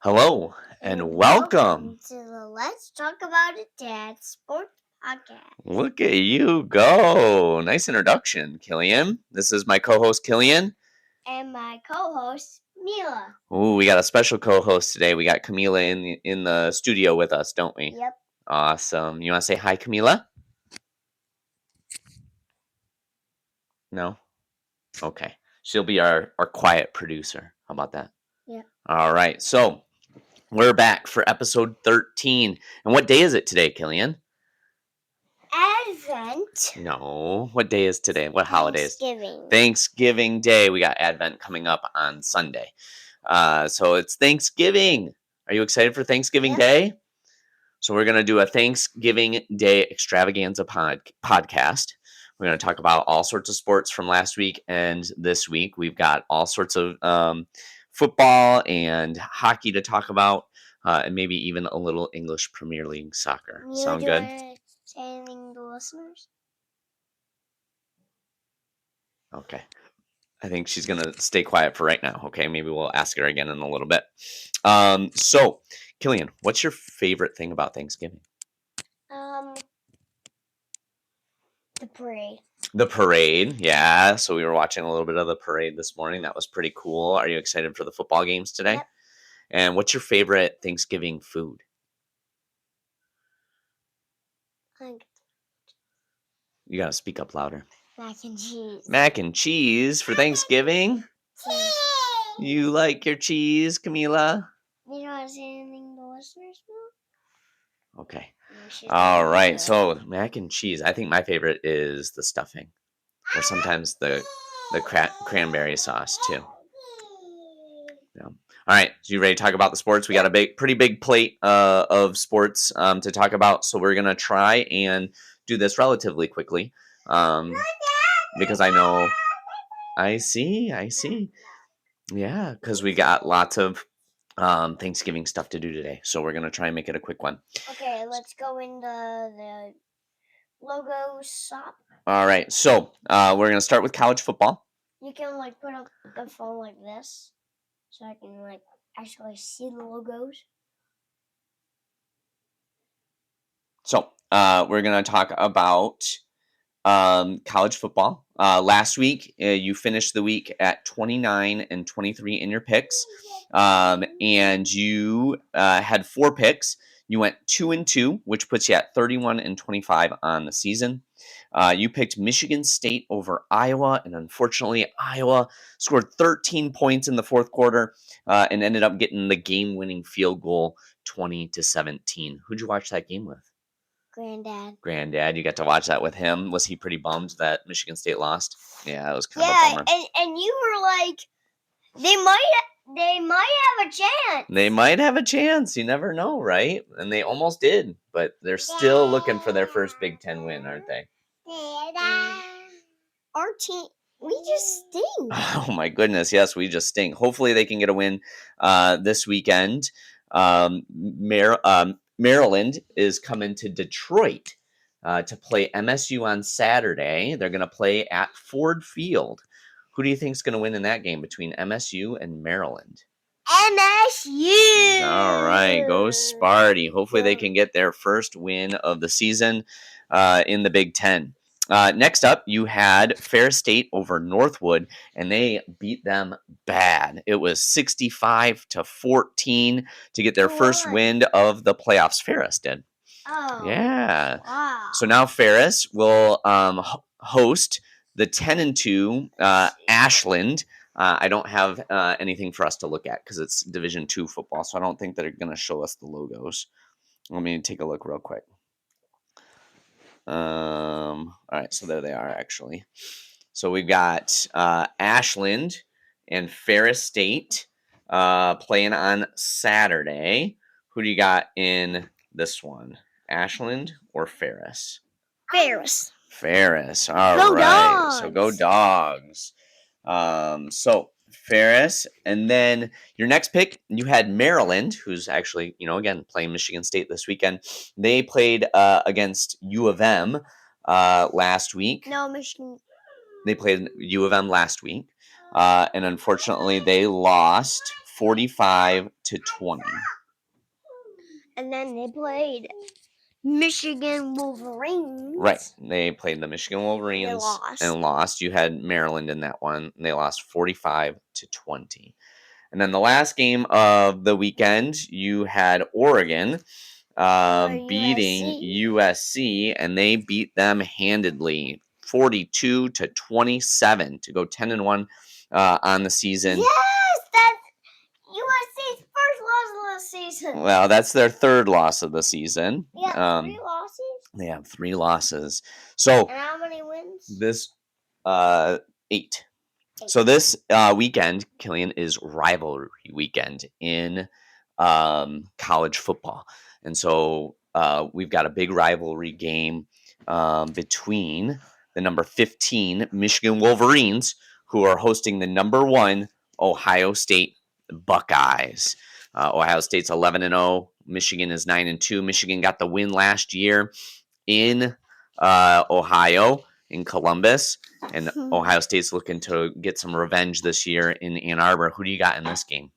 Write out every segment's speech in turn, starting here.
Hello and welcome. To the Let's Talk About It Dad Sports Podcast. Look at you go. Nice introduction, Cillian. This is my co-host, Cillian. And my co-host, Mila. Ooh, we got a special co-host today. We got Camila in the studio with us, don't we? Yep. Awesome. You want to say hi, Camila? No? Okay. She'll be our quiet producer. How about that? Yeah. All right. So we're back for episode 13. And what day is it today, Cillian? Advent. No. What day is today? What holiday is? Thanksgiving Day. We got Advent coming up on Sunday. So it's Thanksgiving. Are you excited for Thanksgiving Day? So we're going to do a Thanksgiving Day Extravaganza podcast. We're going to talk about all sorts of sports from last week and this week. We've got all sorts of football and hockey to talk about, and maybe even a little English Premier League soccer. Sound good? Say anything to listeners? Okay. I think she's going to stay quiet for right now. Okay. Maybe we'll ask her again in a little bit. So, Cillian, what's your favorite thing about Thanksgiving? The parade. The parade, yeah. So we were watching a little bit of the parade this morning. That was pretty cool. Are you excited for the football games today? Yep. And what's your favorite Thanksgiving food? You got to speak up louder. Mac and cheese. Mac and cheese for Thanksgiving? Cheese. You like your cheese, Camila? You don't want to say anything to listeners, Bill? Okay. All right. So mac and cheese. I think my favorite is the stuffing, or sometimes the cranberry sauce too. Yeah. All right. So you ready to talk about the sports? We got a pretty big plate of sports to talk about. So we're gonna try and do this relatively quickly, because I know. I see. Yeah, because we got lots of Thanksgiving stuff to do today, so we're gonna try and make it a quick one. Okay, let's go into the logo shop. All right, so we're gonna start with college football. You can put up the phone like this, so I can actually see the logos. So we're gonna talk about college football. Last week, you finished the week at 29 and 23 in your picks, and you had 4 picks. You went 2-2, which puts you at 31 and 25 on the season. You picked Michigan State over Iowa, and unfortunately, Iowa scored 13 points in the fourth quarter and ended up getting the game-winning field goal, 20-17. Who'd you watch that game with? Granddad, you got to watch that with him. Was he pretty bummed that Michigan State lost? Yeah, that was kind of a bummer. And you were like, they might have a chance. They might have a chance. You never know, right? And they almost did, but they're still looking for their first Big Ten win, aren't they? Our team, we just stink. Oh my goodness, yes, we just stink. Hopefully they can get a win this weekend. Maryland is coming to Detroit to play MSU on Saturday. They're going to play at Ford Field. Who do you think is going to win in that game between MSU and Maryland? MSU! All right, go Sparty. Hopefully they can get their first win of the season in the Big Ten. Next up, you had Ferris State over Northwood, and they beat them bad. It was 65-14 to get their first win of the playoffs. Ferris did. Oh. Yeah. Wow. So now Ferris will host the 10-2 Ashland. I don't have anything for us to look at because it's Division II football, so I don't think they're going to show us the logos. Let me take a look real quick. All right, so there they are, actually. So we've got Ashland and Ferris State playing on Saturday. Who do you got in this one? Ashland or Ferris? Ferris. All right. So go Dogs. So Ferris, and then your next pick, you had Maryland, who's actually, again, playing Michigan State this weekend. They played against U of M last week. No, Michigan. They played U of M last week, and unfortunately, they lost 45 to 20. And then they played Michigan Wolverines. Right. They played the Michigan Wolverines and lost. You had Maryland in that one. And they lost 45 to 20. And then the last game of the weekend, you had Oregon beating USC, and they beat them handedly, 42 to 27 to go 10-1 on the season. Yes, that's USC's first loss of the season. Well, that's their third loss of the season. Yeah, 3 losses. They have 3 losses. So and how many wins? This 8. So this weekend, Cillian, is rivalry weekend in college football. And so we've got a big rivalry game between the number 15 Michigan Wolverines, who are hosting the number 1 Ohio State Buckeyes. Ohio State's 11-0. Michigan is 9-2. Michigan got the win last year in Ohio, in Columbus. And Ohio State's looking to get some revenge this year in Ann Arbor. Who do you got in this game?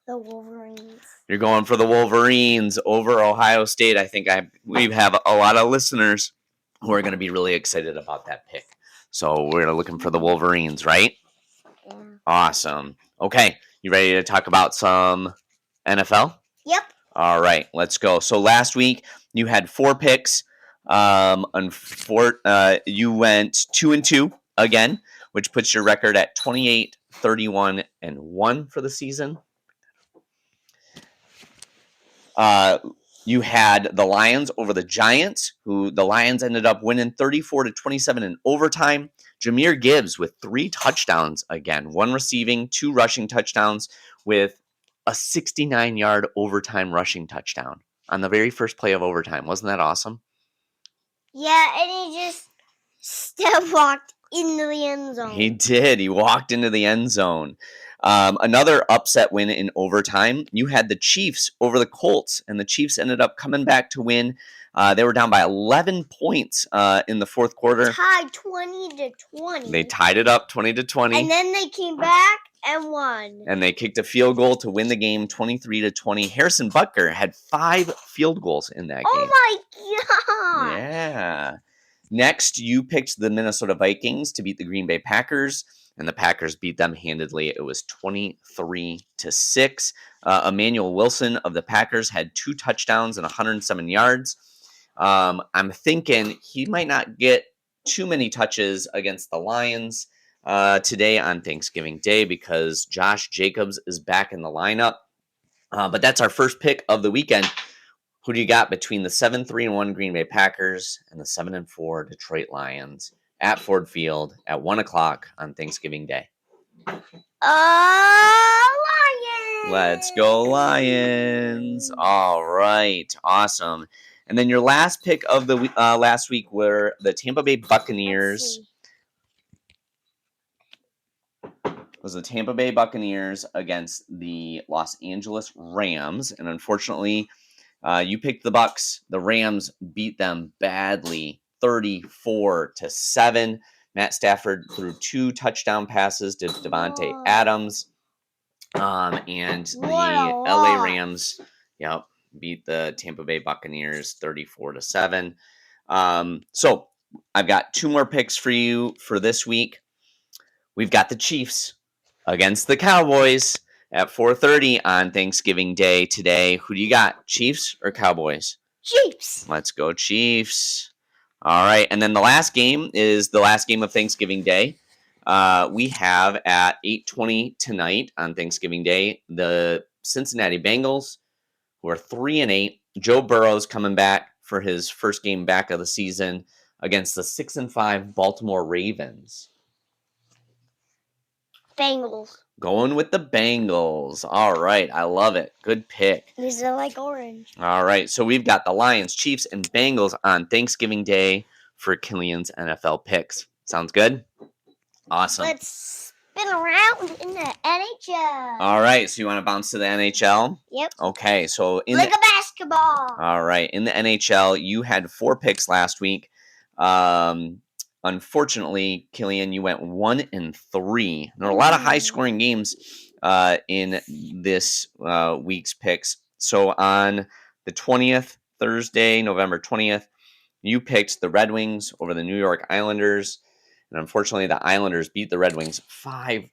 The Wolverines. You're going for the Wolverines over Ohio State. I think we have a lot of listeners who are going to be really excited about that pick. So we're looking for the Wolverines, right? Yeah. Awesome. Okay, you ready to talk about some NFL? Yep. All right, let's go. So last week you had 4 picks. You went 2-2 again, which puts your record at 28, 31, and 1 for the season. You had the Lions over the Giants, who the Lions ended up winning 34 to 27 in overtime. Jahmyr Gibbs with 3 touchdowns again, 1 receiving, 2 rushing touchdowns, with a 69-yard overtime rushing touchdown on the very first play of overtime. Wasn't that awesome? Yeah, and he just walked into the end zone. He did. He walked into the end zone. Another upset win in overtime. You had the Chiefs over the Colts, and the Chiefs ended up coming back to win. They were down by 11 points in the fourth quarter. Tied 20-20. They tied it up 20-20. And then they came back and won. And they kicked a field goal to win the game 23-20. Harrison Butker had 5 field goals in that game. Oh my God. Yeah. Next, you picked the Minnesota Vikings to beat the Green Bay Packers, and the Packers beat them handedly. It was 23-6. Emmanuel Wilson of the Packers had 2 touchdowns and 107 yards. I'm thinking he might not get too many touches against the Lions today on Thanksgiving Day because Josh Jacobs is back in the lineup. But that's our first pick of the weekend. Who do you got between the 7-3-1 Green Bay Packers and the 7-4 Detroit Lions at Ford Field at 1 o'clock on Thanksgiving Day? Lions! Let's go Lions! All right, awesome. And then your last pick of the last week were the Tampa Bay Buccaneers. Was the Tampa Bay Buccaneers against the Los Angeles Rams, and unfortunately, you picked the Bucs. The Rams beat them badly, 34-7. Matt Stafford threw 2 touchdown passes to Devontae Adams, and the LA Rams, beat the Tampa Bay Buccaneers 34-7. So I've got 2 more picks for you for this week. We've got the Chiefs against the Cowboys at 4:30 on Thanksgiving Day today. Who do you got, Chiefs or Cowboys? Chiefs. Let's go Chiefs. All right, and then the last game is the last game of Thanksgiving Day. We have at 8:20 tonight on Thanksgiving Day the Cincinnati Bengals, who are 3-8. Joe Burrow's coming back for his first game back of the season against the 6-5 Baltimore Ravens. Bengals. Going with the Bengals. All right, I love it. Good pick. These are like orange. All right, so we've got the Lions, Chiefs, and Bengals on Thanksgiving Day for Cillian's NFL picks. Sounds good? Awesome. Let's spin around in the NHL. All right, so you want to bounce to the NHL? Yep. Okay, so a basketball. All right, in the NHL, you had 4 picks last week. Unfortunately, Cillian, you went 1-3. There were a lot of high-scoring games in this week's picks. So on the 20th, Thursday, November 20th, you picked the Red Wings over the New York Islanders. And unfortunately, the Islanders beat the Red Wings 5-0,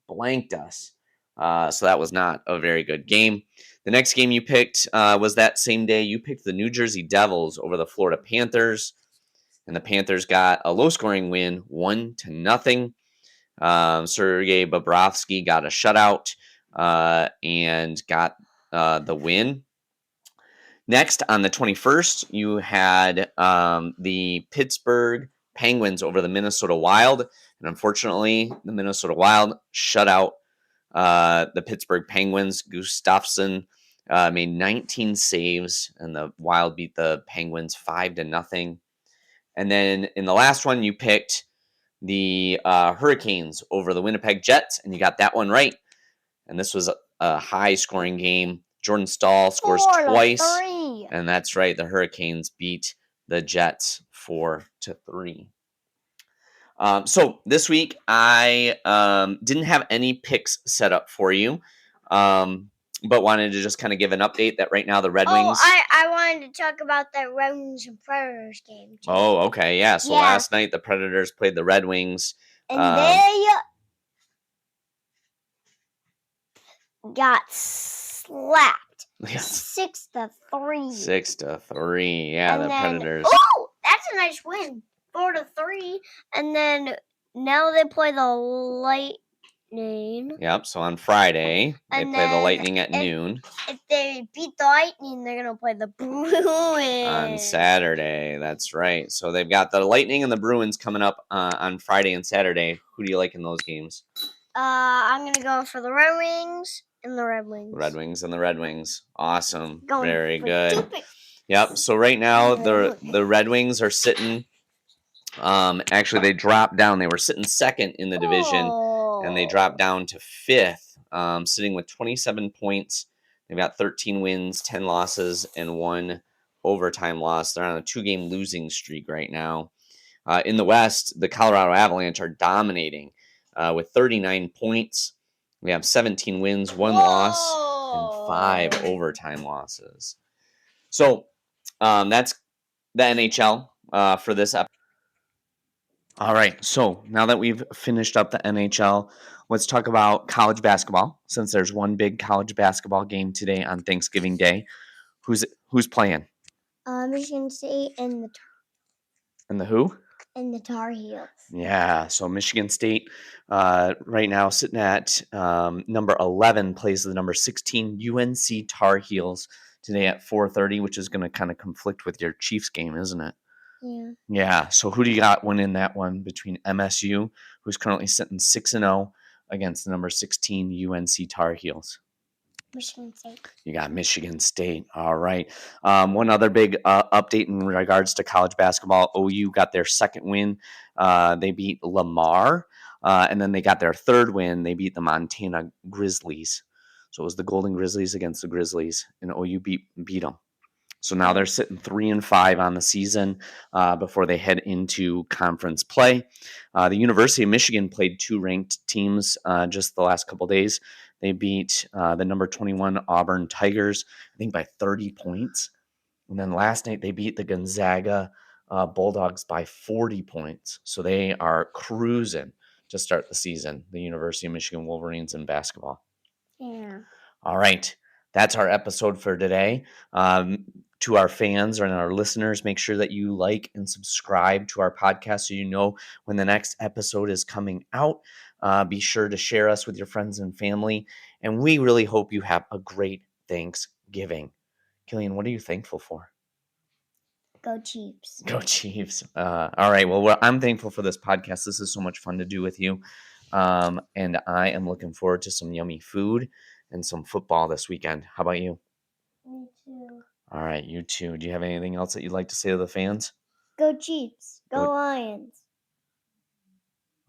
blanked us. So that was not a very good game. The next game you picked was that same day. You picked the New Jersey Devils over the Florida Panthers. And the Panthers got a low-scoring win, 1-0. Sergei Bobrovsky got a shutout and got the win. Next, on the 21st, you had the Pittsburgh Penguins over the Minnesota Wild. And unfortunately, the Minnesota Wild shut out the Pittsburgh Penguins. Gustafsson made 19 saves, and the Wild beat the Penguins 5-0. And then in the last one, you picked the Hurricanes over the Winnipeg Jets, and you got that one right. And this was a high-scoring game. Jordan Stahl scores twice, and that's right. The Hurricanes beat the Jets 4-3. So this week, I didn't have any picks set up for you, but wanted to just kind of give an update that right now the Red Wings. I wanted to talk about that Red Wings and Predators game, too. Oh, okay, yeah. So last night, the Predators played the Red Wings. And they got slapped. 6-3. 6-3. Yeah, and the Predators. Oh, that's a nice win. 4-3. And then now they play the Lightning. Yep. So on Friday, they play the Lightning at noon. If they beat the Lightning, they're going to play the Bruins. On Saturday. That's right. So they've got the Lightning and the Bruins coming up on Friday and Saturday. Who do you like in those games? I'm going to go for the Red Wings. And the Red Wings. Red Wings and the Red Wings. Awesome. Going Very good. Stupid. Yep. So right now the Red Wings are sitting. Actually, they dropped down. They were sitting second in the division, and they dropped down to fifth, sitting with 27 points. They've got 13 wins, 10 losses, and 1 overtime loss. They're on a 2-game losing streak right now. In the West, the Colorado Avalanche are dominating with 39 points. We have 17 wins, 1 loss, and 5 overtime losses. So that's the NHL for this episode. All right, so now that we've finished up the NHL, let's talk about college basketball. Since there's one big college basketball game today on Thanksgiving Day, who's playing? Michigan State and the who? And the Tar Heels. Yeah, so Michigan State right now sitting at number 11 plays the number 16 UNC Tar Heels today at 4:30, which is going to kind of conflict with your Chiefs game, isn't it? Yeah. Yeah, so who do you got winning that one between MSU, who's currently sitting 6-0, against the number 16 UNC Tar Heels? Michigan State. You got Michigan State. All right. One other big update in regards to college basketball. OU got their second win. They beat Lamar. And then they got their third win. They beat the Montana Grizzlies. So it was the Golden Grizzlies against the Grizzlies, and OU beat them. So now they're sitting 3-5 on the season before they head into conference play. The University of Michigan played 2 ranked teams just the last couple days. They beat the number 21 Auburn Tigers, I think by 30 points. And then last night they beat the Gonzaga Bulldogs by 40 points. So they are cruising to start the season, the University of Michigan Wolverines in basketball. Yeah. All right. That's our episode for today. To our fans and our listeners, make sure that you like and subscribe to our podcast so you know when the next episode is coming out. Be sure to share us with your friends and family. And we really hope you have a great Thanksgiving. Cillian, what are you thankful for? Go Chiefs. Go Chiefs. All right. Well, I'm thankful for this podcast. This is so much fun to do with you. And I am looking forward to some yummy food and some football this weekend. How about you? Me too. All right, you too. Do you have anything else that you'd like to say to the fans? Go Chiefs. Go Lions.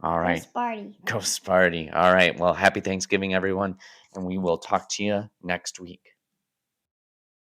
All right. Go Sparty. Go Sparty. All right. Well, happy Thanksgiving, everyone. And we will talk to you next week.